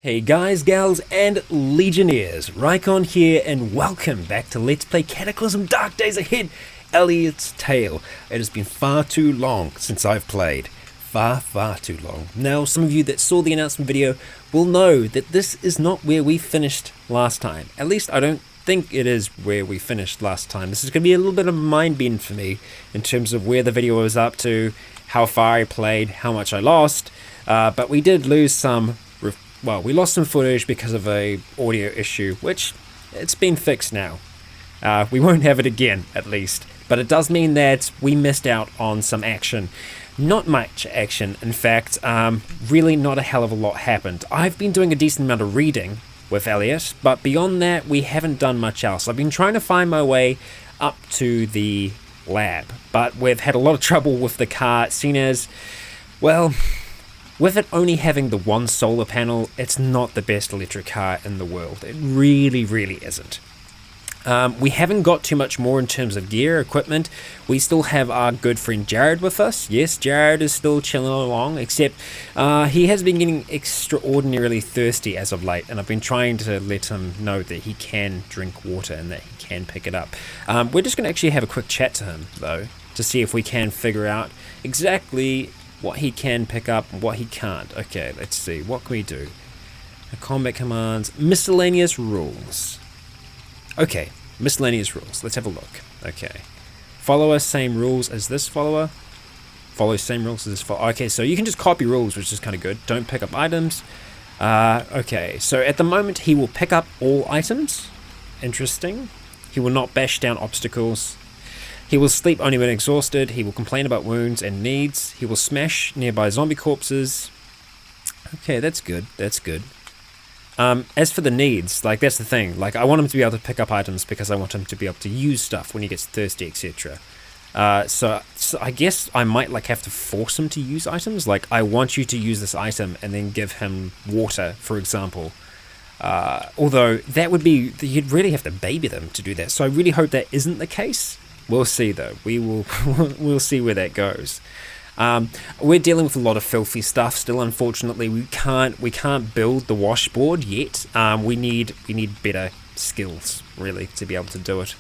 Hey guys, gals, and legionnaires, Rycon here, and welcome back to Let's Play Cataclysm Dark Days Ahead, Elliot's Tale. It has been far too long since I've played. Far too long. Now, some of you that saw the announcement video will know that this is not where we finished last time. At least I don't think it is where we finished last time. This is going to be a little bit of a mind bend for me in terms of where the video was up to, how far I played, how much I lost, but we did lose some. Well, we lost some footage because of a audio issue, which it's been fixed now. We won't have it again, at least. But it does mean that we missed out on some action. Not much action, in fact. Really not a hell of a lot happened. I've been doing a decent amount of reading with Elliot, but beyond that, we haven't done much else. I've been trying to find my way up to the lab, but we've had a lot of trouble with the car, seen as, well, with it only having the one solar panel, it's not the best electric car in the world. It really isn't. We haven't got too much more in terms of gear, equipment. We still have our good friend Jared with us. Yes, Jared is still chilling along, except he has been getting extraordinarily thirsty as of late, and I've been trying to let him know that he can drink water and that he can pick it up. We're just going to actually have a quick chat to him, though, to see if we can figure out exactly what he can pick up and what he can't. Okay, let's see. What can we do? Combat commands. Miscellaneous rules. Okay, miscellaneous rules. Let's have a look. Okay. Follower, same rules as this follower. Follow same rules as this follower. Okay, so you can just copy rules, which is kind of good. Don't pick up items. Okay, so at the moment he will pick up all items. Interesting. He will not bash down obstacles. He will sleep only when exhausted. He will complain about wounds and needs. He will smash nearby zombie corpses. Okay, that's good. That's good. As for the needs, like, that's the thing. Like, I want him to be able to pick up items because I want him to be able to use stuff when he gets thirsty, etc. So I guess I might, like, have to force him to use items. Like, I want you to use this item and then give him water, for example. Although that would be, you'd really have to baby them to do that. So I really hope that isn't the case. We'll see, though. We'll see where that goes. We're dealing with a lot of filthy stuff still. Unfortunately, we can't build the washboard yet. We need better skills, really, to be able to do it.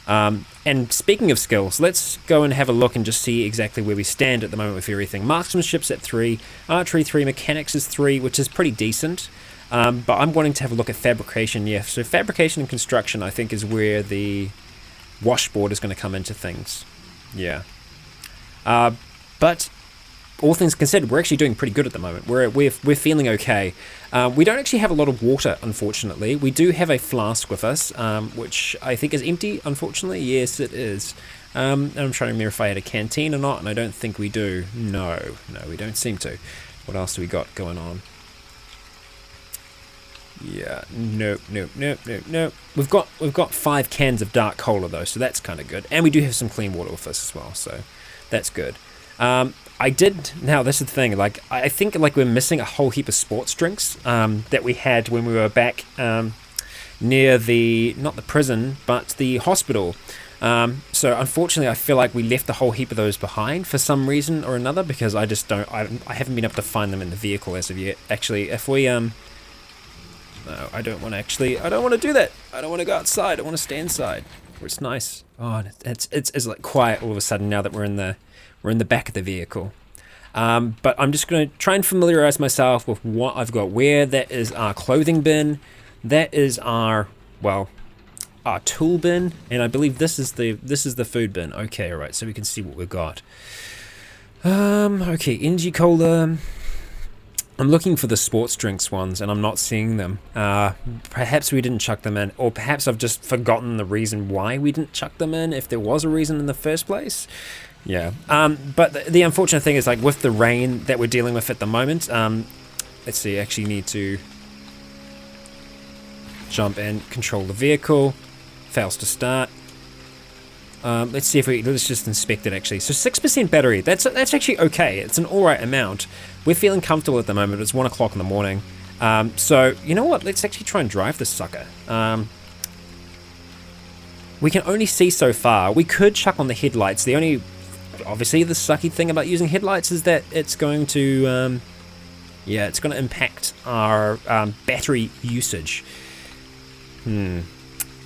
And speaking of skills, let's go and have a look and just see exactly where we stand at the moment with everything. Marksmanship's at 3, archery 3, mechanics is 3, which is pretty decent. But I'm wanting to have a look at fabrication. Yeah, so fabrication and construction, I think, is where the washboard is going to come into things. Yeah. But all things considered, we're actually doing pretty good at the moment. We're feeling okay. We don't actually have a lot of water, unfortunately. We do have a flask with us, which I think is empty, unfortunately. Yes, it is. And I'm trying to remember if I had a canteen or not, and I don't think we do. No, we don't seem to. What else do we got going on? Yeah, nope. We've got 5 cans of dark cola though, so that's kind of good. And we do have some clean water with us as well, so that's good. Now this is the thing, like, I think, like, we're missing a whole heap of sports drinks that we had when we were back near not the prison, but the hospital. So unfortunately, I feel like we left a whole heap of those behind for some reason or another, because I haven't been able to find them in the vehicle as of yet. Actually, if we no, I don't want to do that. I don't want to go outside. I want to stay inside where it's nice. Oh, it's like quiet all of a sudden now that we're in the back of the vehicle. But I'm just going to try and familiarize myself with what I've got. Where that is our clothing bin, that is our tool bin, and I believe this is the food bin. Okay, all right. So we can see what we've got. Okay, energy cola. I'm looking for the sports drinks ones, and I'm not seeing them. Perhaps we didn't chuck them in, or perhaps I've just forgotten the reason why we didn't chuck them in, if there was a reason in the first place. Yeah. But the unfortunate thing is, like, with the rain that we're dealing with at the moment, let's see, I actually need to jump and control the vehicle. Fails to start. Let's see if let's just inspect it actually. So 6% battery, that's actually okay. It's an alright amount. We're feeling comfortable at the moment. It's 1 o'clock in the morning. So, you know what? Let's actually try and drive this sucker. We can only see so far. We could chuck on the headlights. Obviously the sucky thing about using headlights is that it's going to Yeah, it's going to impact our battery usage.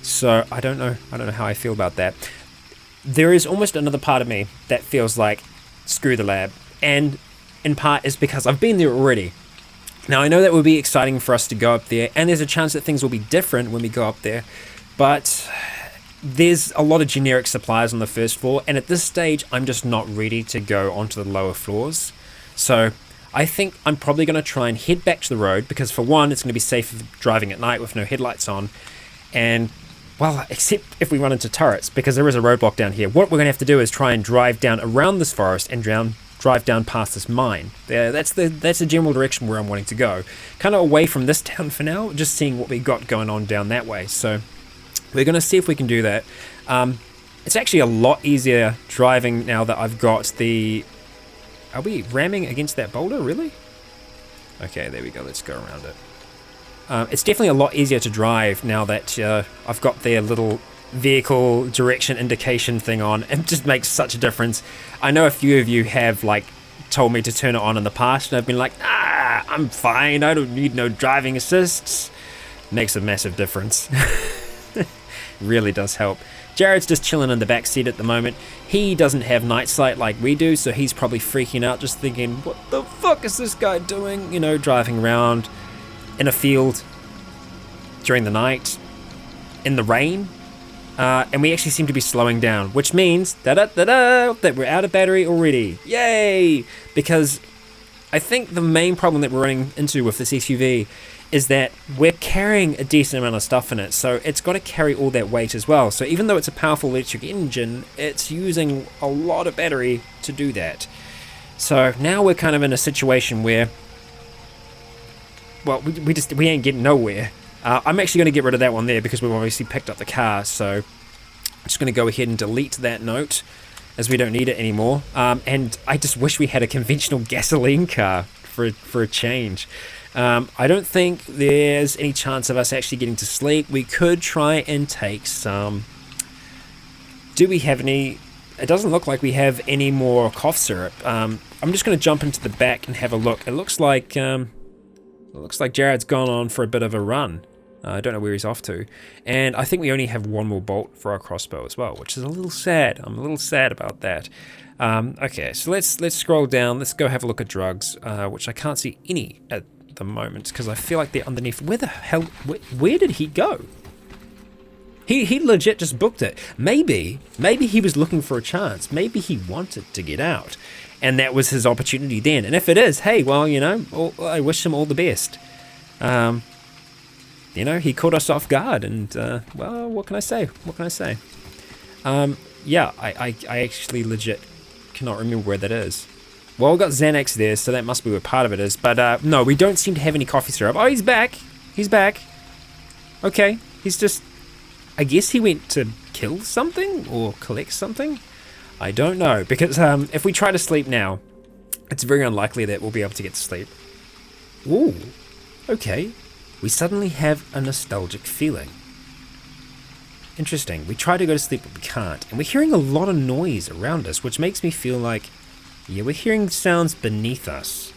So I don't know how I feel about that. There is almost another part of me that feels like screw the lab, and in part is because I've been there already. Now I know that would be exciting for us to go up there, and there's a chance that things will be different when we go up there, but there's a lot of generic supplies on the first floor, and at this stage I'm just not ready to go onto the lower floors. So I think I'm probably going to try and head back to the road, because for one, it's going to be safer driving at night with no headlights on, and well, except if we run into turrets, because there is a roadblock down here. What we're going to have to do is try and drive down around this forest and drive down past this mine. That's the general direction where I'm wanting to go. Kind of away from this town for now, just seeing what we got going on down that way. So we're going to see if we can do that. It's actually a lot easier driving now that I've got the... Are we ramming against that boulder, really? Okay, there we go. Let's go around it. It's definitely a lot easier to drive now that I've got their little vehicle direction indication thing on. It just makes such a difference. I know a few of you have told me to turn it on in the past, and I've been like, I'm fine, I don't need no driving assists. Makes a massive difference. Really does help. Jared's just chilling in the back seat at the moment. He doesn't have night sight like we do, so he's probably freaking out, just thinking, what the fuck is this guy doing? You know, driving around in a field during the night, in the rain, and we actually seem to be slowing down, which means that we're out of battery already. Yay! Because I think the main problem that we're running into with this SUV is that we're carrying a decent amount of stuff in it, so it's got to carry all that weight as well. So even though it's a powerful electric engine, it's using a lot of battery to do that. So now we're kind of in a situation where, well, we ain't getting nowhere. I'm actually going to get rid of that one there because we've obviously picked up the car, so I'm just going to go ahead and delete that note as we don't need it anymore. And I just wish we had a conventional gasoline car for a change. I don't think there's any chance of us actually getting to sleep. We could try and take some... Do we have any... It doesn't look like we have any more cough syrup. I'm just going to jump into the back and have a look. It looks like Jared's gone on for a bit of a run. I don't know where he's off to. And I think we only have one more bolt for our crossbow as well, which is a little sad. I'm a little sad about that. Okay, so let's scroll down. Let's go have a look at drugs, which I can't see any at the moment because I feel like they're underneath. Where the hell... Where did he go? He legit just booked it. Maybe he was looking for a chance. Maybe he wanted to get out. And that was his opportunity then. And if it is, hey, well, you know, I wish him all the best. You know, he caught us off guard, and, well, what can I say? Yeah, I actually legit cannot remember where that is. Well, we've got Xanax there, so that must be where part of it is. But, no, we don't seem to have any coffee syrup. Oh, he's back. Okay, he's just... I guess he went to kill something or collect something? I don't know, because if we try to sleep now, it's very unlikely that we'll be able to get to sleep. Ooh, okay. We suddenly have a nostalgic feeling. Interesting. We try to go to sleep, but we can't. And we're hearing a lot of noise around us, which makes me feel like, yeah, we're hearing sounds beneath us.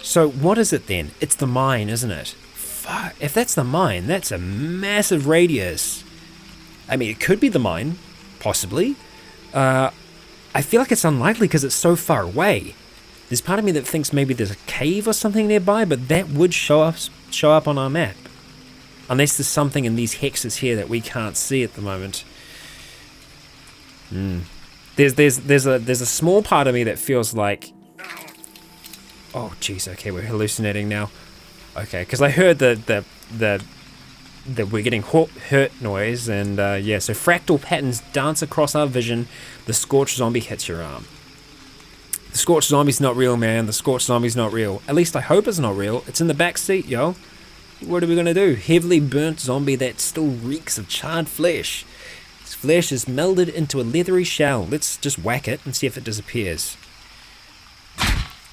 So what is it then? It's the mine, isn't it? Fuck. If that's the mine, that's a massive radius. I mean, it could be the mine. Possibly. I feel like it's unlikely because it's so far away. There's part of me that thinks maybe there's a cave or something nearby, but that would show up on our map. Unless there's something in these hexes here that we can't see at the moment. There's a small part of me that feels like... Oh, jeez, okay, we're hallucinating now. Okay, because I heard that we're getting hurt noise, and yeah, so fractal patterns dance across our vision. The scorched zombie hits your arm. The scorched zombie's not real, man. The scorched zombie's not real. At least I hope it's not real. It's in the back seat, yo. What are we gonna do? Heavily burnt zombie that still reeks of charred flesh. Its flesh is melded into a leathery shell. Let's just whack it and see if it disappears.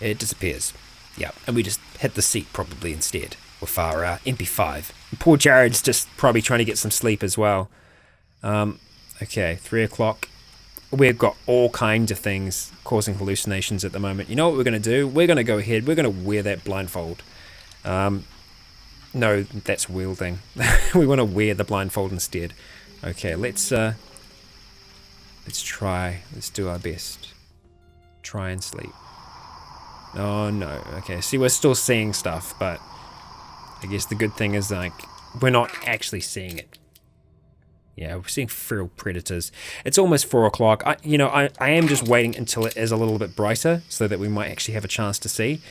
It disappears. Yeah, and we just hit the seat probably instead with our MP5. And poor Jared's just probably trying to get some sleep as well. Okay, 3 o'clock. we've got all kinds of things causing hallucinations at the moment. You know what we're going to do? We're going to go ahead. We're going to wear that blindfold. No, that's wielding. We want to wear the blindfold instead. Okay, let's try. Let's do our best. Try and sleep. Oh no. Okay, see, we're still seeing stuff, but I guess the good thing is, like, we're not actually seeing it. Yeah, we're seeing feral predators. It's almost 4 o'clock. I am just waiting until it is a little bit brighter so that we might actually have a chance to see.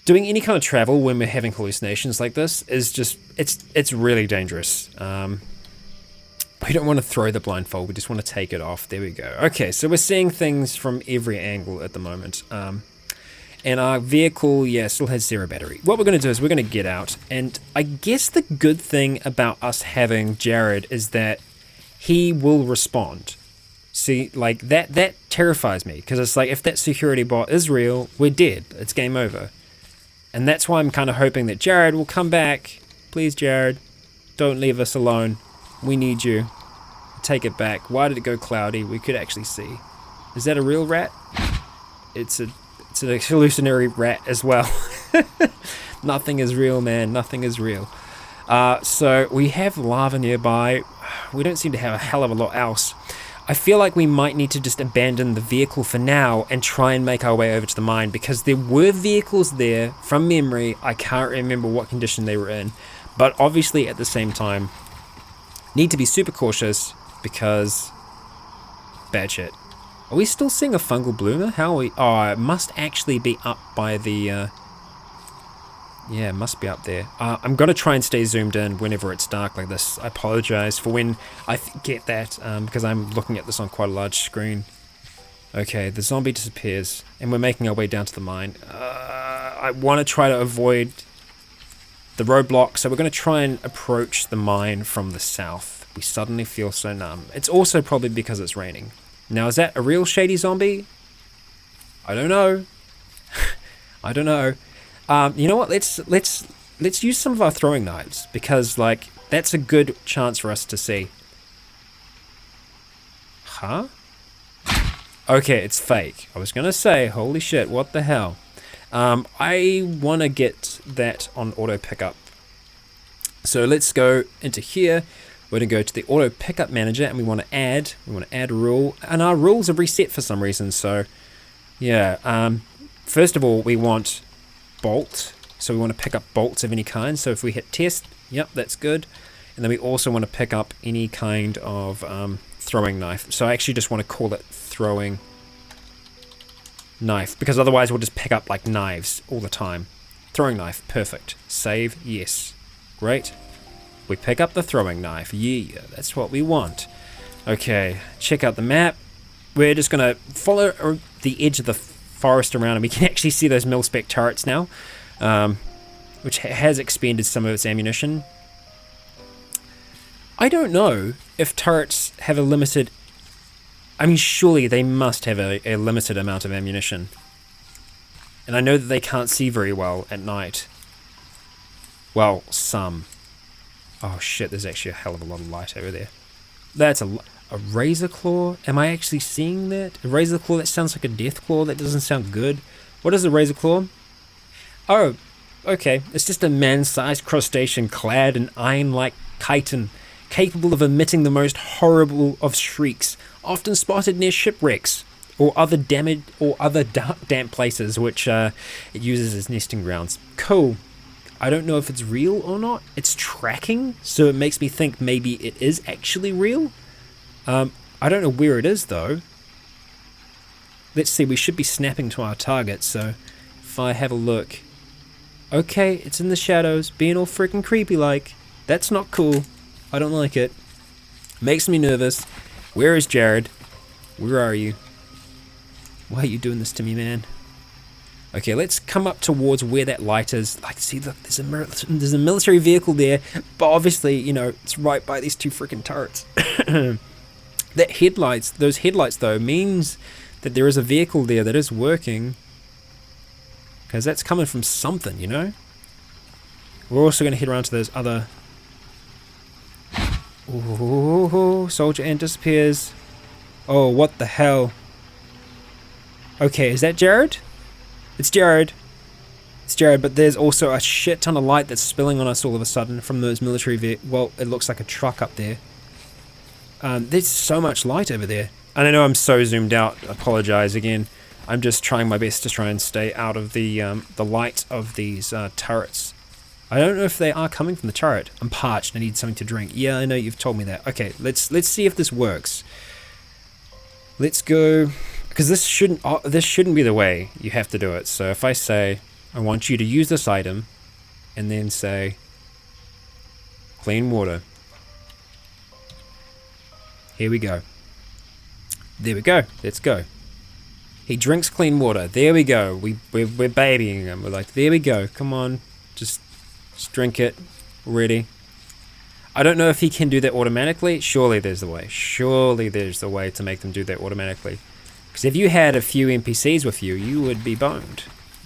Doing any kind of travel when we're having hallucinations like this is just, it's really dangerous. We don't want to throw the blindfold, we just want to take it off. There we go. Okay, so we're seeing things from every angle at the moment. And our vehicle, still has 0 battery. What we're going to do is we're going to get out. And I guess the good thing about us having Jared is that he will respond. See, like, that terrifies me. Because it's like, if that security bot is real, we're dead. It's game over. And that's why I'm kind of hoping that Jared will come back. Please, Jared, don't leave us alone. We need you. Take it back. Why did it go cloudy? We could actually see. Is that a real rat? It's an hallucinatory rat as well. Nothing is real, man. Nothing is real. So we have lava nearby. We don't seem to have a hell of a lot else. I feel like we might need to just abandon the vehicle for now and try and make our way over to the mine, because there were vehicles there from memory. I can't remember what condition they were in, but obviously at the same time need to be super cautious because bad shit. Are we still seeing a fungal bloomer? How are we? Oh, it must actually be up by the yeah, it must be up there. I'm going to try and stay zoomed in whenever it's dark like this. I apologize for when I get that, because I'm looking at this on quite a large screen. Okay, the zombie disappears, and we're making our way down to the mine. I want to try to avoid the roadblock, so we're going to try and approach the mine from the south. We suddenly feel so numb. It's also probably because it's raining. Now, is that a real shady zombie? I don't know. I don't know. You know what? Let's use some of our throwing knives, because, like, that's a good chance for us to see. Huh? Okay, it's fake. I was gonna say, holy shit, what the hell? I want to get that on auto pickup. So let's go into here. We're going to go to the auto pickup manager, and we want to add a rule, and our rules are reset for some reason. So yeah, first of all, we want bolt, so we want to pick up bolts of any kind. So if we hit test, yep, that's good. And then we also want to pick up any kind of throwing knife. So I actually just want to call it throwing knife, because otherwise we'll just pick up like knives all the time. Throwing knife, perfect. Save, yes, great. We pick up the throwing knife, yeah, that's what we want. Okay, check out the map. We're just gonna follow the edge of the forest around, and we can actually see those mil-spec turrets now, which has expended some of its ammunition. I don't know if turrets have a limited... I mean, surely they must have a limited amount of ammunition. And I know that they can't see very well at night. Well, some. Oh shit, there's actually a hell of a lot of light over there. That's a razor claw? Am I actually seeing that? A razor claw? That sounds like a death claw. That doesn't sound good. What is a razor claw? Oh, okay. It's just a man-sized crustacean clad in iron-like chitin, capable of emitting the most horrible of shrieks, often spotted near shipwrecks or other damp places which it uses as nesting grounds. Cool. I don't know if it's real or not. It's tracking, so it makes me think maybe it is actually real. I don't know where it is though. Let's see, we should be snapping to our target, so if I have a look. Okay, it's in the shadows, being all freaking creepy like. That's not cool. I don't like it. Makes me nervous. Where is Jared? Where are you? Why are you doing this to me, man? Okay, let's come up towards where that light is. Like, see, look, there's a military vehicle there, but obviously, you know, it's right by these two freaking turrets. Those headlights though, means that there is a vehicle there that is working, because that's coming from something, you know. We're also going to head around to those other... Ooh, soldier ant disappears. Oh, what the hell? Okay, is that Jared? It's Jared. It's Jared, but there's also a shit ton of light that's spilling on us all of a sudden from those military well, it looks like a truck up there. There's so much light over there. And I know I'm so zoomed out. Apologize again. I'm just trying my best to try and stay out of the light of these turrets. I don't know if they are coming from the turret. I'm parched. I need something to drink. Yeah, I know you've told me that. Okay, let's see if this works. Let's go, because this shouldn't be the way you have to do it. So if I say, I want you to use this item, and then say, clean water. Here we go. There we go. Let's go. He drinks clean water. There we go. We're babying him. We're like, there we go. Come on, just drink it. Ready. I don't know if he can do that automatically. Surely there's the way. Surely there's the way to make them do that automatically. Because if you had a few NPCs with you, you would be boned.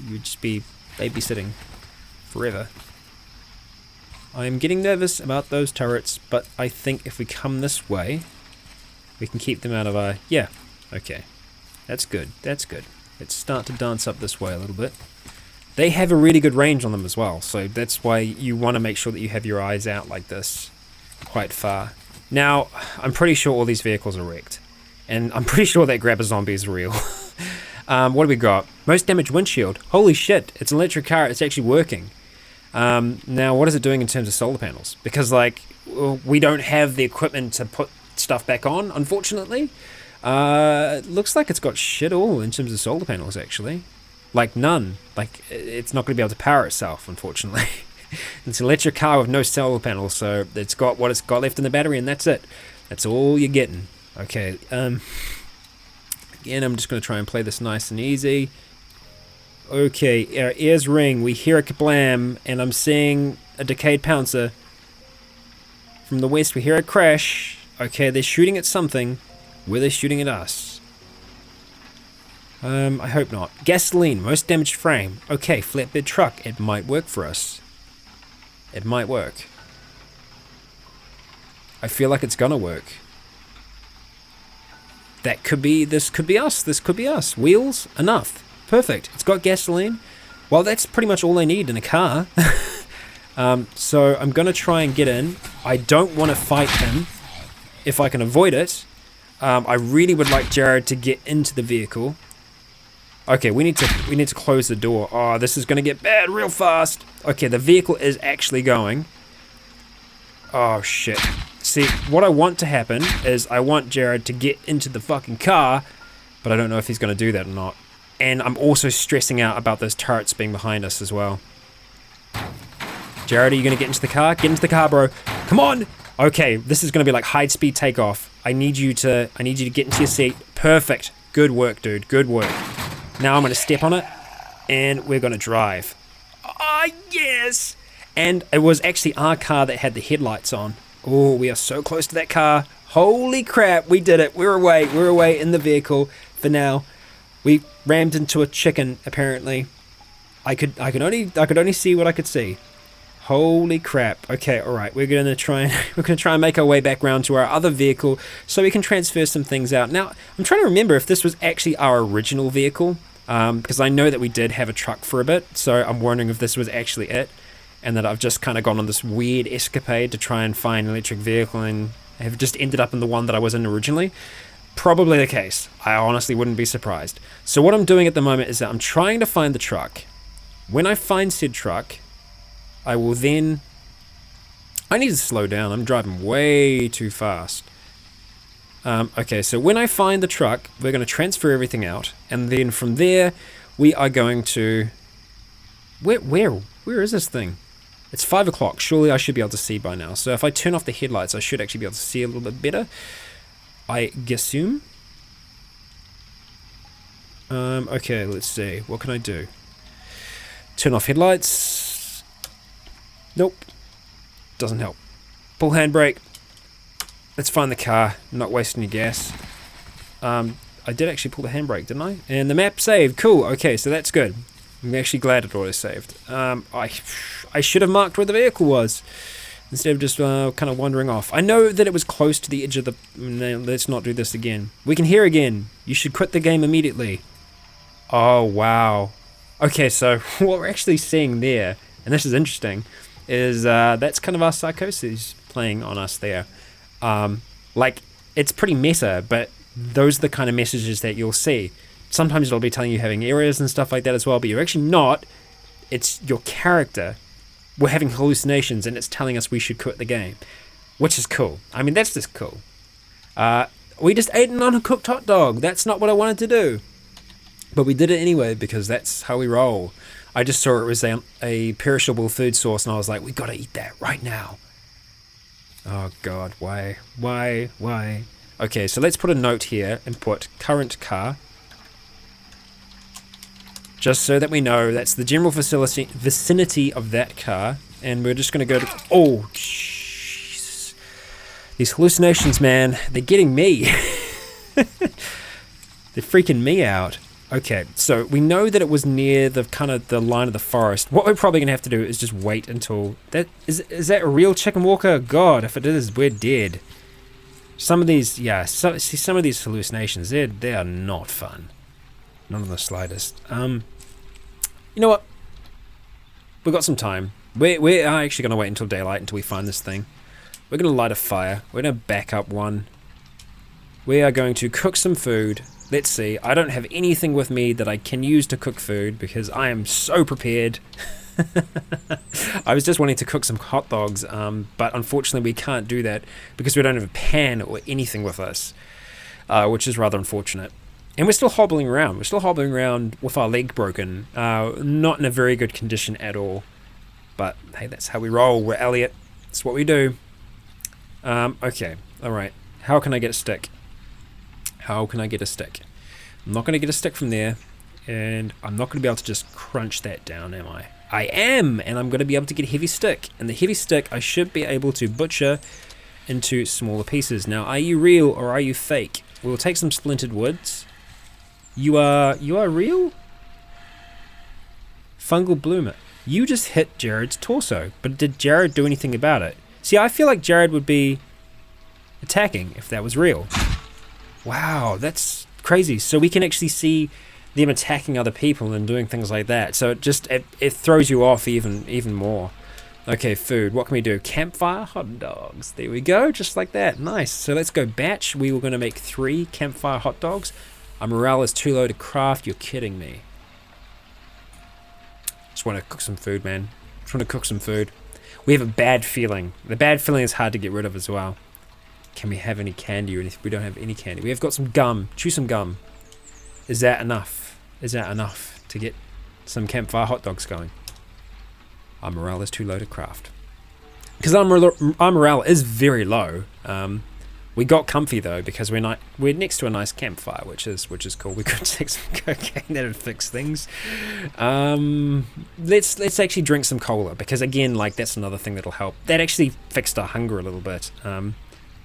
You'd just be babysitting forever. I'm getting nervous about those turrets, but I think if we come this way, we can keep them out of our... Yeah, okay. That's good. That's good. Let's start to dance up this way a little bit. They have a really good range on them as well, so that's why you want to make sure that you have your eyes out like this quite far. Now, I'm pretty sure all these vehicles are wrecked, and I'm pretty sure that grabber zombie is real. What do we got? Most damaged windshield. Holy shit, it's an electric car. It's actually working. Now, what is it doing in terms of solar panels? Because, like, we don't have the equipment to put stuff back on, unfortunately. It looks like it's got shit all in terms of solar panels, actually. Like, none. Like, it's not going to be able to power itself, unfortunately. It's an electric car with no solar panels, so it's got what it's got left in the battery, and that's it. That's all you're getting. Okay, again, I'm just going to try and play this nice and easy. Okay, our ears ring, we hear a kablam, and I'm seeing a decayed pouncer. From the west, we hear a crash. Okay, they're shooting at something. Were they shooting at us? I hope not. Gasoline, most damaged frame. Okay, flatbed truck, it might work for us. It might work. I feel like it's gonna work. That could be, this could be us, this could be us. Wheels, enough. Perfect. It's got gasoline. Well, that's pretty much all I need in a car. So I'm gonna try and get in. I don't want to fight him if I can avoid it. I really would like Jared to get into the vehicle. Okay, we need to close the door. Oh, this is gonna get bad real fast. Okay, the vehicle is actually going. Oh shit. See, what I want to happen is I want Jared to get into the fucking car, but I don't know if he's gonna do that or not. And I'm also stressing out about those turrets being behind us as well. Jared, are you gonna get into the car? Get into the car, bro. Come on! Okay, this is gonna be like high speed takeoff. I need you to get into your seat. Perfect. Good work, dude. Good work. Now I'm gonna step on it, and we're gonna drive. Ah, yes! And it was actually our car that had the headlights on. Oh, we are so close to that car. Holy crap, we did it. We're away in the vehicle for now. We rammed into a chicken, apparently. I could only see what I could see. Holy crap. Okay, alright, we're gonna try and make our way back round to our other vehicle so we can transfer some things out. Now, I'm trying to remember if this was actually our original vehicle, because I know that we did have a truck for a bit, so I'm wondering if this was actually it, and that I've just kind of gone on this weird escapade to try and find an electric vehicle and have just ended up in the one that I was in originally. Probably the case. I honestly wouldn't be surprised. So what I'm doing at the moment is that I'm trying to find the truck. When I find said truck, I will then... I need to slow down. I'm driving way too fast. Okay, so when I find the truck, we're going to transfer everything out, and then from there, we are going to... Where is this thing? It's 5 o'clock. Surely I should be able to see by now. So if I turn off the headlights, I should actually be able to see a little bit better. I assume. Okay, let's see. What can I do? Turn off headlights. Nope. Doesn't help. Pull handbrake. Let's find the car. I'm not wasting your gas. I did actually pull the handbrake, didn't I? And the map saved. Cool. Okay, so that's good. I'm actually glad it auto-saved. I should have marked where the vehicle was. instead of just kind of wandering off. I know that it was close to the edge of the... No, let's not do this again. We can hear again. You should quit the game immediately. Oh, wow. Okay, so what we're actually seeing there, and this is interesting, is that's kind of our psychosis playing on us there. Like, it's pretty meta, but those are the kind of messages that you'll see. Sometimes it'll be telling you having errors and stuff like that as well, but you're actually not. It's your character. We're having hallucinations, and it's telling us we should quit the game, which is cool. I mean, that's just cool. We just ate an uncooked hot dog. That's not what I wanted to do. But we did it anyway, because that's how we roll. I just saw it was a perishable food source, and I was like, we gotta eat that right now. Oh god, why? Okay, so let's put a note here and put current car. Just so that we know that's the general vicinity of that car. And we're just gonna go to... Oh, Jesus. These hallucinations, man, they're getting me. They're freaking me out. Okay, so we know that it was near the kind of the line of the forest. What we're probably gonna have to do is just wait until that is that a real chicken walker? God, if it is, we're dead. Some of these, yeah, see some of these hallucinations, they are not fun, not in the slightest. You know what? We've got some time. We are actually gonna wait until daylight until we find this thing. We're gonna light a fire. We're gonna back up one. We are going to cook some food. Let's see, I don't have anything with me that I can use to cook food because I am so prepared. I was just wanting to cook some hot dogs, but unfortunately we can't do that because we don't have a pan or anything with us, which is rather unfortunate. And we're still hobbling around. We're still hobbling around with our leg broken, not in a very good condition at all. But hey, that's how we roll. We're Elliot. That's what we do. Okay, alright. How can I get a stick? How can I get a stick? I'm not going to get a stick from there, and I'm not going to be able to just crunch that down, am I? I am, and I'm going to be able to get a heavy stick. And the heavy stick I should be able to butcher into smaller pieces. Now, are you real or are you fake? We'll take some splintered woods. You are real? Fungal bloomer. You just hit Jared's torso, but did Jared do anything about it? See, I feel like Jared would be attacking if that was real. Wow, that's crazy. So we can actually see them attacking other people and doing things like that. So it throws you off even more. Okay, food. What can we do? Campfire hot dogs. There we go, just like that. Nice. So let's go batch. We were going to make 3 campfire hot dogs. Our morale is too low to craft. You're kidding me. Just want to cook some food, man. Just want to cook some food. We have a bad feeling. The bad feeling is hard to get rid of as well. Can we have any candy or anything? We don't have any candy. We have got some gum. Chew some gum. Is that enough? Is that enough to get some campfire hot dogs going? Our morale is too low to craft. Because our morale is very low. We got comfy though because we're next to a nice campfire, which is cool. We could take some cocaine, that'd fix things. Let's actually drink some cola because again, like that's another thing that'll help. That actually fixed our hunger a little bit.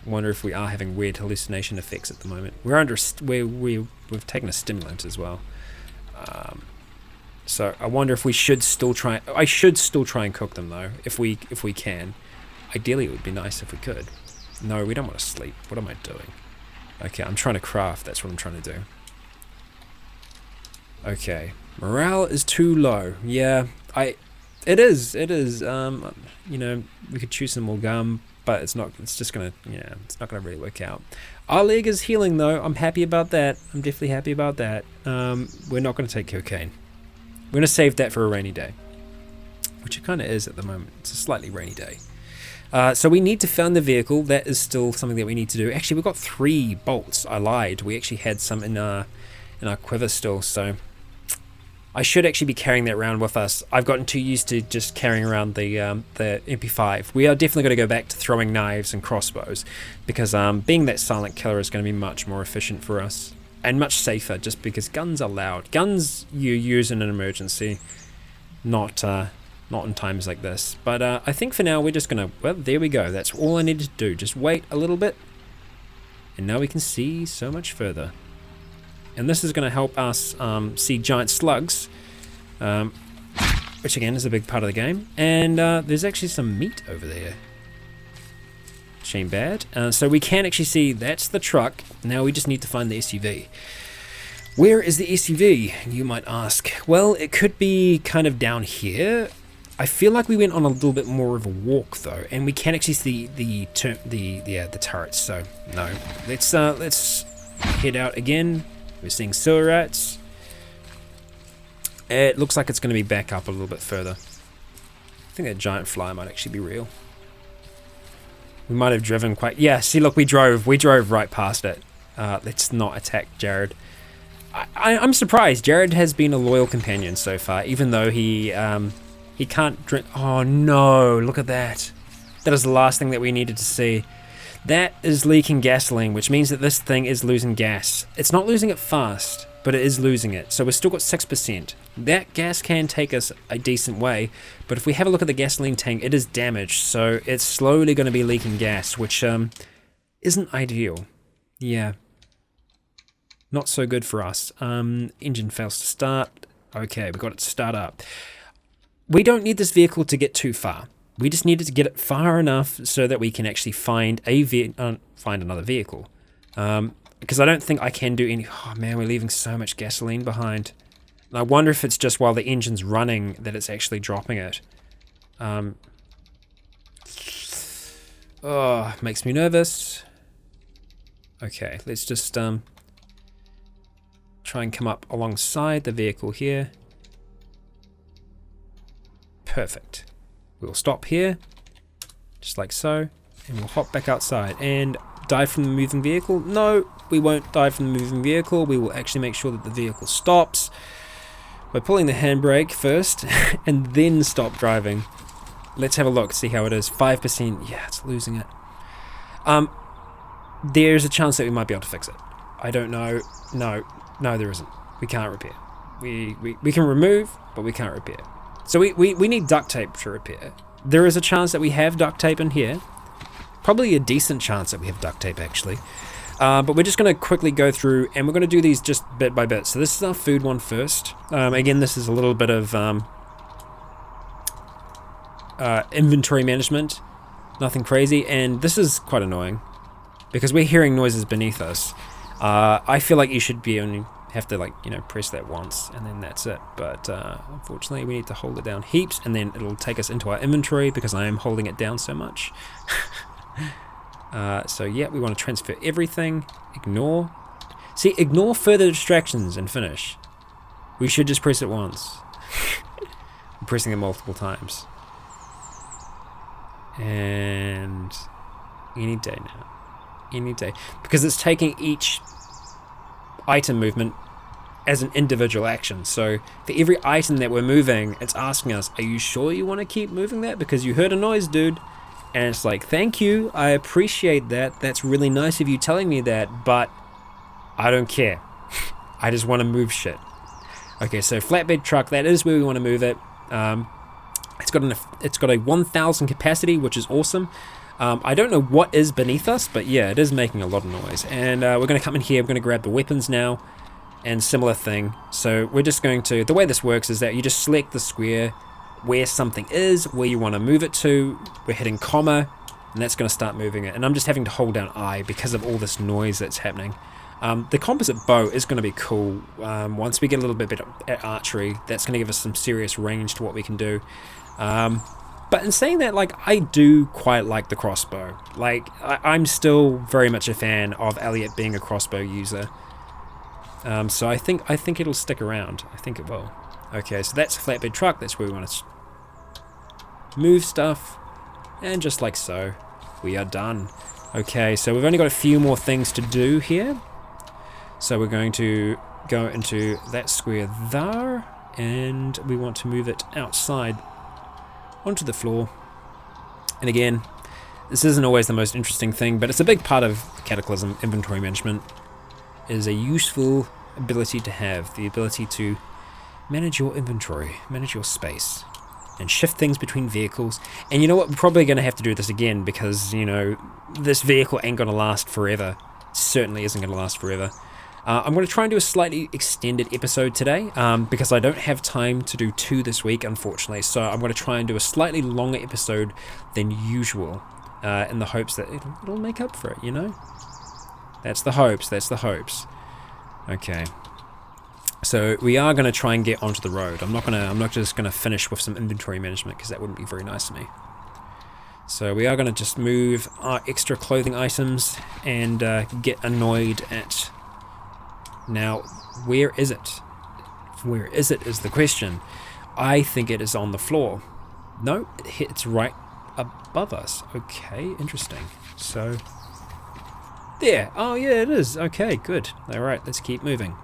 Wonder if we are having weird hallucination effects at the moment. We've taken a stimulant as well. So I wonder if we should still try. I should still try and cook them though, if we can. Ideally, it would be nice if we could. No, we don't want to sleep. What am I doing? Okay, I'm trying to craft. That's what I'm trying to do. Okay, morale is too low. Yeah, it is. You know, we could chew some more gum, but it's not. It's just gonna. Yeah, it's not gonna really work out. Our leg is healing though. I'm happy about that. I'm definitely happy about that. We're not gonna take cocaine. We're gonna save that for a rainy day, which it kind of is at the moment. It's a slightly rainy day. So we need to find the vehicle. That is still something that we need to do. Actually, we've got 3 bolts. I lied. We actually had some in our quiver still. So I should actually be carrying that around with us. I've gotten too used to just carrying around the MP5. We are definitely going to go back to throwing knives and crossbows because being that silent killer is going to be much more efficient for us and much safer. Just because guns are loud. Guns you use in an emergency, not in times like this. But I think for now we're just gonna, well, there we go. That's all I needed to do. Just wait a little bit. And now we can see so much further. And this is gonna help us see giant slugs, which again is a big part of the game. And there's actually some meat over there. Shame bad. So we can actually see that's the truck. Now we just need to find the SUV. Where is the SUV, you might ask? Well, it could be kind of down here. I feel like we went on a little bit more of a walk though, and we can actually see the turrets. So no, let's head out again. We're seeing sewer rats. It looks like it's going to be back up a little bit further. I think that giant fly might actually be real. We might have driven quite... Yeah, see, look, we drove right past it. Let's not attack Jared. I'm surprised. Jared has been a loyal companion so far, even though he can't drink... Oh, no, look at that. That is the last thing that we needed to see. That is leaking gasoline, which means that this thing is losing gas. It's not losing it fast, but it is losing it. So we've still got 6%. That gas can take us a decent way, but if we have a look at the gasoline tank, it is damaged, so it's slowly going to be leaking gas, which isn't ideal. Yeah. Not so good for us. Engine fails to start. Okay, we got it to start up. We don't need this vehicle to get too far. We just needed to get it far enough so that we can actually find another vehicle. Because I don't think I can do any... Oh man, we're leaving so much gasoline behind. And I wonder if it's just while the engine's running that it's actually dropping it. Oh, makes me nervous. Okay, let's just try and come up alongside the vehicle here. Perfect. We'll stop here, just like so, and we'll hop back outside and dive from the moving vehicle. No, we won't dive from the moving vehicle. We will actually make sure that the vehicle stops by pulling the handbrake first and then stop driving. Let's have a look, see how it is. 5%, yeah, it's losing it. There's a chance that we might be able to fix it. I don't know. No, there isn't. We can't repair. We can remove, but we can't repair. So we need duct tape to repair. There is a chance that we have duct tape in here. Probably a decent chance that we have duct tape, actually. But we're just going to quickly go through, and we're going to do these just bit by bit. So this is our food one first. Again, this is a little bit of inventory management. Nothing crazy, and this is quite annoying because we're hearing noises beneath us. I feel like you should be only have to, like, you know, press that once and then that's it, but unfortunately we need to hold it down heaps, and then it'll take us into our inventory because I am holding it down so much. So yeah, we want to transfer everything. Ignore further distractions and finish. We should just press it once. I'm pressing it multiple times, and any day now, any day, because it's taking each item movement as an individual action. So for every item that we're moving, it's asking us, are you sure you want to keep moving that? Because you heard a noise, dude. And it's like, thank you, I appreciate that. That's really nice of you telling me that, but I don't care. I just want to move shit. Okay, so flatbed truck, that is where we want to move it. It's got a 1,000 capacity, which is awesome. I don't know what is beneath us, but yeah, it is making a lot of noise. And we're going to come in here, we're going to grab the weapons now, and similar thing. So we're just going to, the way this works is that you just select the square where something is, where you want to move it to. We're hitting comma, and that's going to start moving it. And I'm just having to hold down I because of all this noise that's happening. The composite bow is going to be cool. Once we get a little bit better at archery, that's going to give us some serious range to what we can do. But in saying that, like, I do quite like the crossbow. Like, I'm still very much a fan of Elliot being a crossbow user. So I think it'll stick around. I think it will. Okay, so that's a flatbed truck. That's where we want to move stuff. And just like so, we are done. Okay, so we've only got a few more things to do here. So we're going to go into that square there, and we want to move it outside onto the floor. And again, this isn't always the most interesting thing, but it's a big part of Cataclysm. Inventory management is a useful ability to have, the ability to manage your inventory, manage your space, and shift things between vehicles. And you know what, we're probably going to have to do this again because, you know, this vehicle ain't going to last forever. Certainly isn't going to last forever. I'm going to try and do a slightly extended episode today because I don't have time to do 2 this week, unfortunately. So I'm going to try and do a slightly longer episode than usual. in the hopes that it'll make up for it, you know? That's the hopes, that's the hopes. Okay. So we are going to try and get onto the road. I'm not just going to finish with some inventory management because that wouldn't be very nice of me. So we are going to just move our extra clothing items and get annoyed at... Now, where is it? Where is it is the question. I think it is on the floor. No, it's right above us. Okay, interesting. So, there. Oh yeah, it is. Okay, good. Alright, let's keep moving.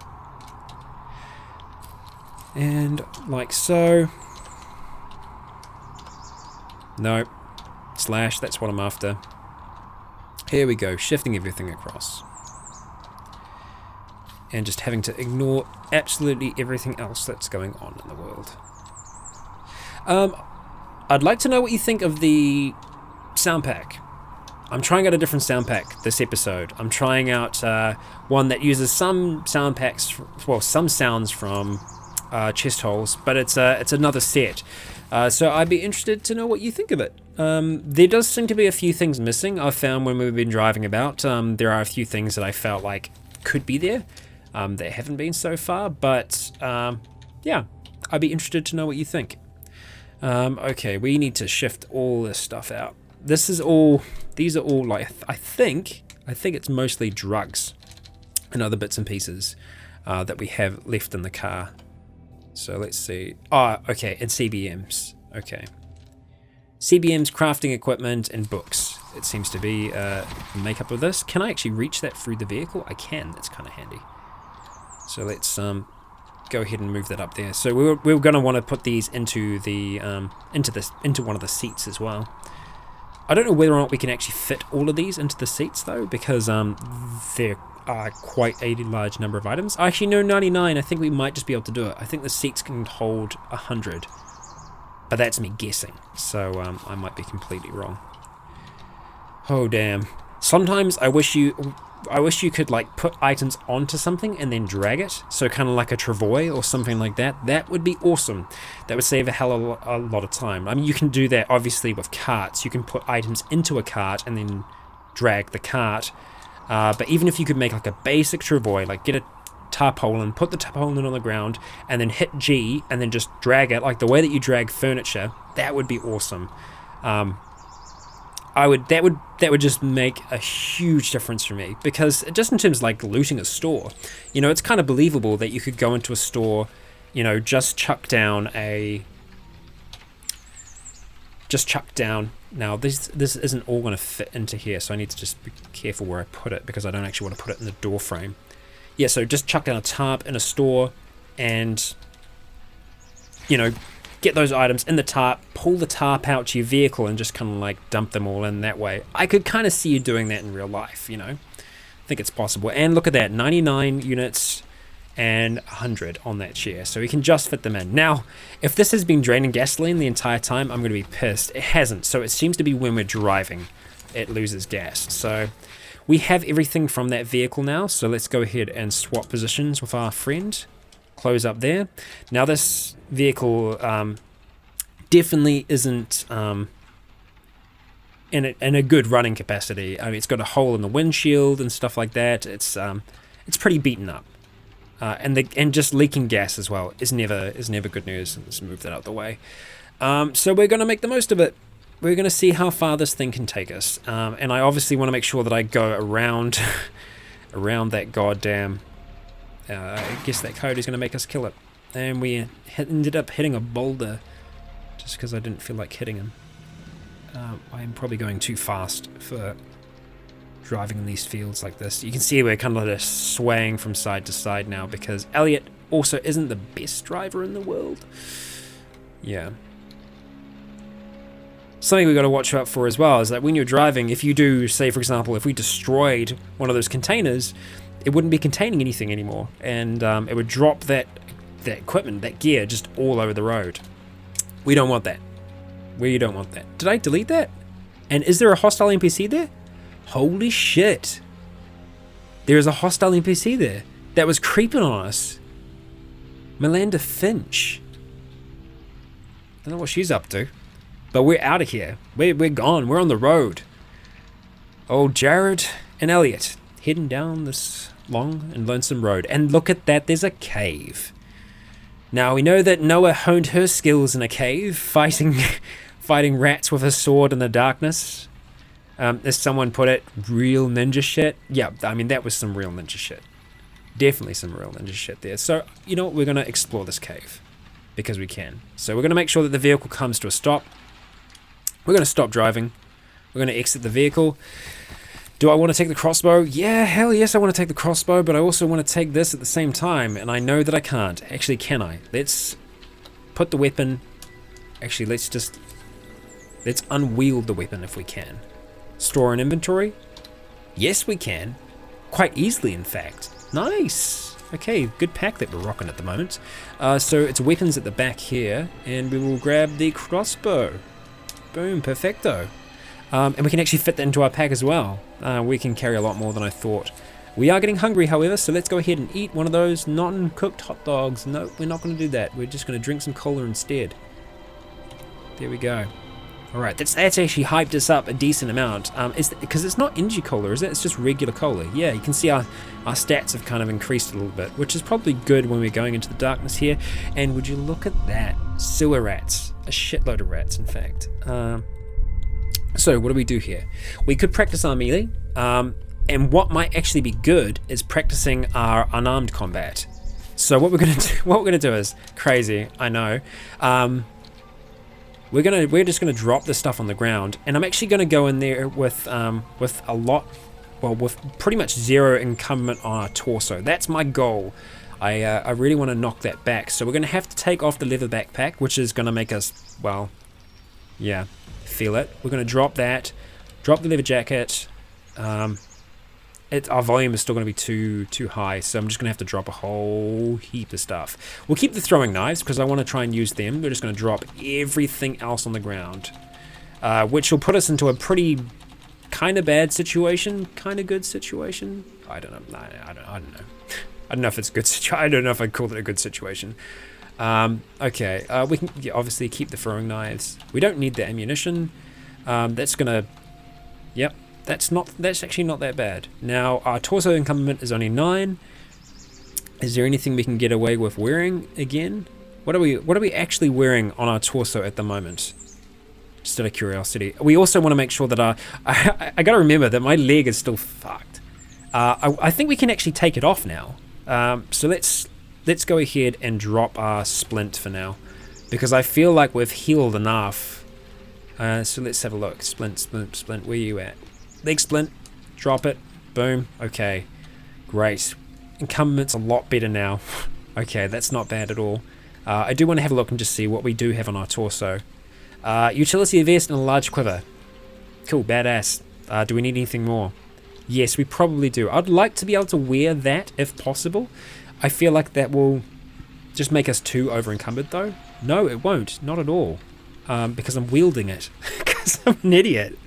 And like so. No. Slash, that's what I'm after. Here we go, shifting everything across. And just having to ignore absolutely everything else that's going on in the world. I'd like to know what you think of the sound pack. I'm trying out a different sound pack this episode. I'm trying out one that uses some sound packs, well, some sounds from chest holes, but it's another set. So I'd be interested to know what you think of it. There does seem to be a few things missing. I've found when we've been driving about, there are a few things that I felt like could be there that haven't been so far, but yeah, I'd be interested to know what you think. Okay, we need to shift all this stuff out. These are all like, I think it's mostly drugs and other bits and pieces that we have left in the car. So let's see. Oh, okay, and CBMs. Okay. CBMs, crafting equipment, and books. It seems to be makeup of this. Can I actually reach that through the vehicle? I can. That's kind of handy. So let's go ahead and move that up there. So we're going to want to put these into the into one of the seats as well. I don't know whether or not we can actually fit all of these into the seats though, because they're quite a large number of items. Actually, no, 99. I think we might just be able to do it. I think the seats can hold 100, but that's me guessing. So I might be completely wrong. Oh damn! Sometimes I wish you could like put items onto something and then drag it. So kind of like a travois or something like that. That would be awesome. That would save a lot of time. I mean, you can do that obviously with carts. You can put items into a cart and then drag the cart. But even if you could make like a basic travois, like get a tarpaulin, put the tarpaulin on the ground, and then hit G, and then just drag it, like the way that you drag furniture, that would be awesome. That would just make a huge difference for me, because just in terms of like looting a store, you know, it's kind of believable that you could go into a store, you know, just chuck down. Now this isn't all going to fit into here, so I need to just be careful where I put it, because I don't actually want to put it in the door frame. Yeah, so just chuck down a tarp in a store and, you know, get those items in the tarp, pull the tarp out to your vehicle and just kind of like dump them all in that way. I could kind of see you doing that in real life, you know. I think it's possible. And look at that, 99 units and 100 on that chair, so we can just fit them in. Now, if this has been draining gasoline the entire time, I'm going to be pissed. It hasn't, so it seems to be when we're driving it loses gas. So we have everything from that vehicle now, so let's go ahead and swap positions with our friend. Close up there. Now this vehicle definitely isn't in a good running capacity. I mean, it's got a hole in the windshield and stuff like that. It's pretty beaten up. And just leaking gas as well is never good news. Let's move that out of the way. So we're going to make the most of it. We're going to see how far this thing can take us. And I obviously want to make sure that I go around that goddamn... I guess that code is going to make us kill it. And we ended up hitting a boulder just because I didn't feel like hitting him. I'm probably going too fast for driving in these fields like this. You can see we're kind of just swaying from side to side now because Elliot also isn't the best driver in the world. Yeah. Something we've got to watch out for as well is that when you're driving, if you do, say for example, if we destroyed one of those containers, it wouldn't be containing anything anymore, and it would drop that equipment, that gear, just all over the road. We don't want that. We don't want that. Did I delete that? And is there a hostile NPC there? Holy shit. There is a hostile NPC there that was creeping on us. Melinda Finch. I don't know what she's up to, but we're out of here. We're gone. We're on the road. Old Jared and Elliot heading down this long and lonesome road. And look at that, there's a cave. Now, we know that Noah honed her skills in a cave, fighting rats with a sword in the darkness. As someone put it, real ninja shit. Yeah, I mean, that was some real ninja shit. Definitely some real ninja shit there. So, you know what, we're going to explore this cave. Because we can. So we're going to make sure that the vehicle comes to a stop. We're going to stop driving. We're going to exit the vehicle. Do I want to take the crossbow? Yeah, hell yes, I want to take the crossbow, but I also want to take this at the same time, and I know that I can't. Actually, can I? Let's put the weapon... Actually, let's unwield the weapon if we can. Store in inventory? Yes, we can. Quite easily, in fact. Nice! Okay, good pack that we're rocking at the moment. So it's weapons at the back here, and we will grab the crossbow. Boom, perfecto. And we can actually fit that into our pack as well. We can carry a lot more than I thought. We are getting hungry, however, so let's go ahead and eat one of those non-cooked hot dogs. No, we're not going to do that. We're just going to drink some cola instead. There we go. Alright, that's actually hyped us up a decent amount. Because it's not energy cola, is it? It's just regular cola. Yeah, you can see our stats have kind of increased a little bit, which is probably good when we're going into the darkness here. And would you look at that? Sewer rats. A shitload of rats, in fact. So what do we do here? We could practice our melee, and what might actually be good is practicing our unarmed combat. So what we're gonna do is crazy, I know. We're just gonna drop this stuff on the ground, and I'm actually gonna go in there with pretty much zero incumbent on our torso. That's my goal. I really want to knock that back. So we're gonna have to take off the leather backpack, which is gonna make us, well, yeah. Feel it. We're going to drop that, drop the leather jacket. Our volume is still going to be too high, so I'm just going to have to drop a whole heap of stuff. We'll keep the throwing knives because I want to try and use them. We're just going to drop everything else on the ground, which will put us into a pretty kind of bad situation, kind of good situation. I don't know. I don't know. I don't know if it's a good situation. I don't know if I'd call it a good situation. Okay, we can obviously keep the throwing knives. We don't need the ammunition. That's gonna, yep, that's actually not that bad. Now our torso incumbent is only 9. Is there anything we can get away with wearing again? What are we actually wearing on our torso at the moment? Just out of curiosity. We also want to make sure that I gotta remember that my leg is still fucked. I think we can actually take it off now. So let's go ahead and drop our splint for now, because I feel like we've healed enough. So let's have a look. Splint, where are you at? Leg splint, drop it, boom, okay, great. Incumbent's a lot better now. Okay, that's not bad at all. I do want to have a look and just see what we do have on our torso. Utility vest and a large quiver. Cool, badass. Do we need anything more? Yes, we probably do. I'd like to be able to wear that if possible. I feel like that will just make us too over-encumbered, though. No, it won't. Not at all. Because I'm wielding it. Because I'm an idiot.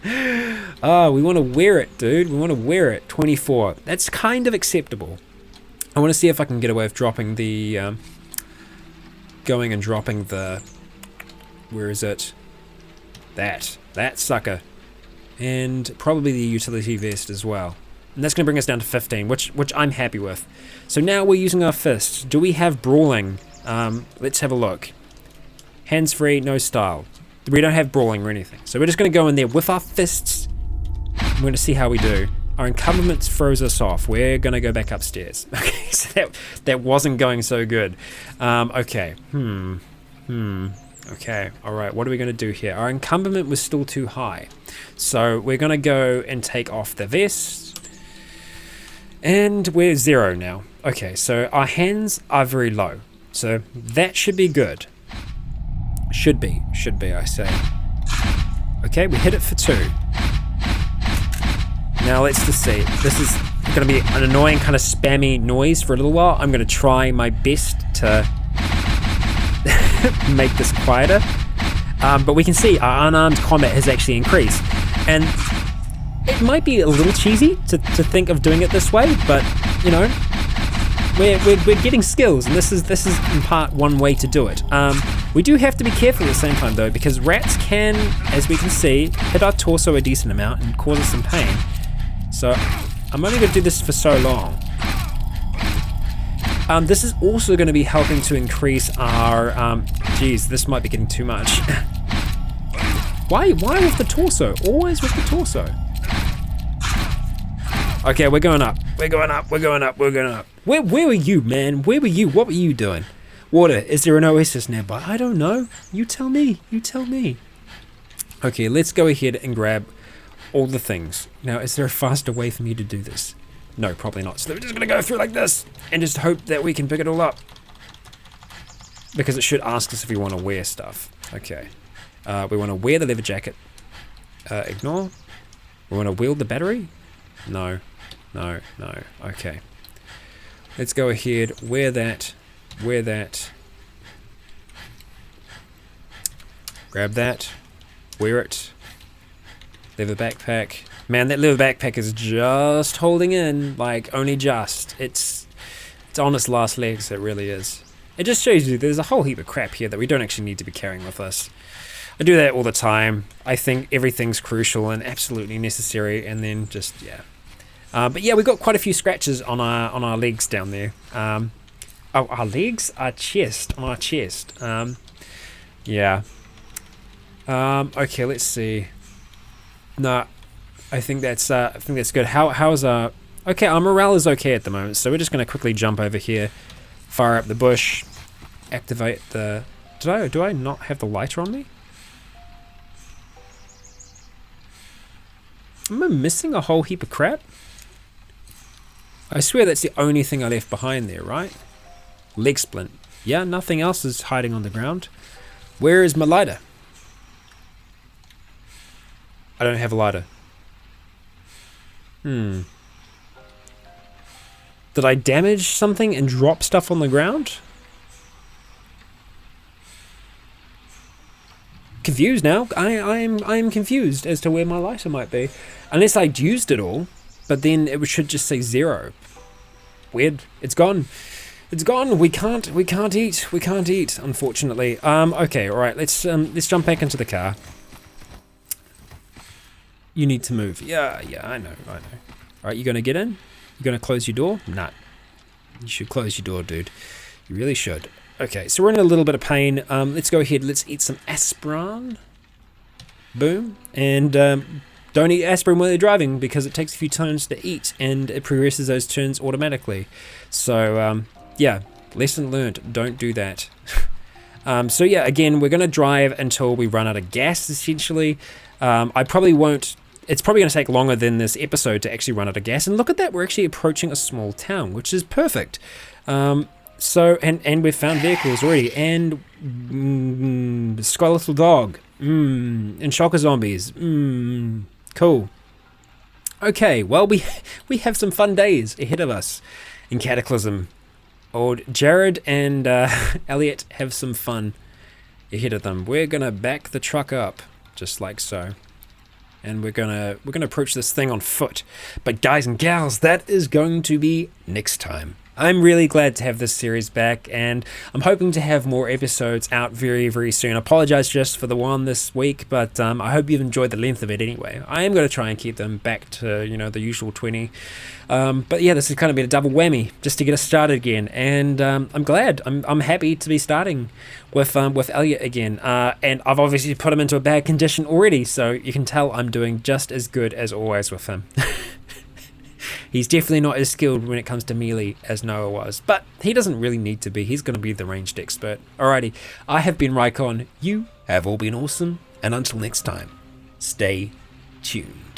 We want to wear it, dude. We want to wear it. 24. That's kind of acceptable. I want to see if I can get away with dropping the... going and dropping the... Where is it? That sucker. And probably the utility vest as well. And that's going to bring us down to 15, which I'm happy with. So now we're using our fists. Do we have brawling? Let's have a look. Hands free, no style. We don't have brawling or anything. So we're just going to go in there with our fists. We're going to see how we do. Our incumbent throws us off. We're going to go back upstairs. Okay, so that wasn't going so good. Okay. Okay, alright, what are we going to do here? Our incumbent was still too high. So we're going to go and take off the vest. And we're 0 now. Okay, so our hands are very low. So that should be good. Should be, I say. Okay, we hit it for 2. Now let's just see. This is going to be an annoying kind of spammy noise for a little while. I'm going to try my best to make this quieter. But we can see our unarmed combat has actually increased. And it might be a little cheesy to think of doing it this way, but you know, we're getting skills, and this is in part one way to do it. We do have to be careful at the same time though, because rats can, as we can see, hit our torso a decent amount and cause us some pain. So I'm only going to do this for so long. This is also going to be helping to increase our, geez, this might be getting too much. Why with the torso? Always with the torso. Okay, we're going up. We're going up. We're going up. We're going up. Where were you, man? Where were you? What were you doing? Water. Is there an oasis nearby? I don't know. You tell me. You tell me. Okay, let's go ahead and grab all the things. Now, is there a faster way for me to do this? No, probably not. So we're just going to go through like this and just hope that we can pick it all up. Because it should ask us if we want to wear stuff. Okay. We want to wear the leather jacket. Ignore. We want to wield the battery. No. No. No. Okay. Let's go ahead. Wear that. Wear that. Grab that. Wear it. Leather backpack. Man, that leather backpack is just holding in, like, only just. It's on its last legs, it really is. It just shows you there's a whole heap of crap here that we don't actually need to be carrying with us. I do that all the time. I think everything's crucial and absolutely necessary, and then just, yeah. But yeah, we've got quite a few scratches on our legs down there. Oh, our legs? Our chest. On our chest. Yeah. Okay, let's see. No, I think that's good. How's our... Okay, our morale is okay at the moment, so we're just going to quickly jump over here, fire up the bush, activate the... Do I not have the lighter on me? Am I missing a whole heap of crap? I swear that's the only thing I left behind there, right? Leg splint. Yeah, nothing else is hiding on the ground. Where is my lighter? I don't have a lighter. Did I damage something and drop stuff on the ground? Confused now. I'm confused as to where my lighter might be. Unless I'd used it all, but then it should just say 0. Weird. It's gone. It's gone. We can't eat. We can't eat, unfortunately. Okay, alright, let's jump back into the car. You need to move. Yeah, I know. Alright, you gonna get in? You gonna close your door? Nah. You should close your door, dude. You really should. Okay, so we're in a little bit of pain. Let's go ahead. Let's eat some aspirin. Boom. And don't eat aspirin while you're driving because it takes a few turns to eat and it progresses those turns automatically. So, yeah, lesson learned. Don't do that. So, yeah, again, we're going to drive until we run out of gas, essentially. I probably won't... It's probably going to take longer than this episode to actually run out of gas. And look at that. We're actually approaching a small town, which is perfect. So, and we've found vehicles already, and skeletal dog, and shocker zombies, cool. Okay, well, we have some fun days ahead of us in Cataclysm. Old Jared and Elliot have some fun ahead of them. We're gonna back the truck up, just like so. And we're gonna approach this thing on foot. But guys and gals, that is going to be next time. I'm really glad to have this series back, and I'm hoping to have more episodes out very, very soon. I apologize just for the one this week, but I hope you've enjoyed the length of it anyway. I am going to try and keep them back to, the usual 20. But yeah, this has kind of been a double whammy just to get us started again, and I'm glad. I'm happy to be starting with Elliot again, and I've obviously put him into a bad condition already, so you can tell I'm doing just as good as always with him. He's definitely not as skilled when it comes to melee as Noah was, but he doesn't really need to be. He's going to be the ranged expert. Alrighty, I have been Raikon. You have all been awesome, and until next time, stay tuned.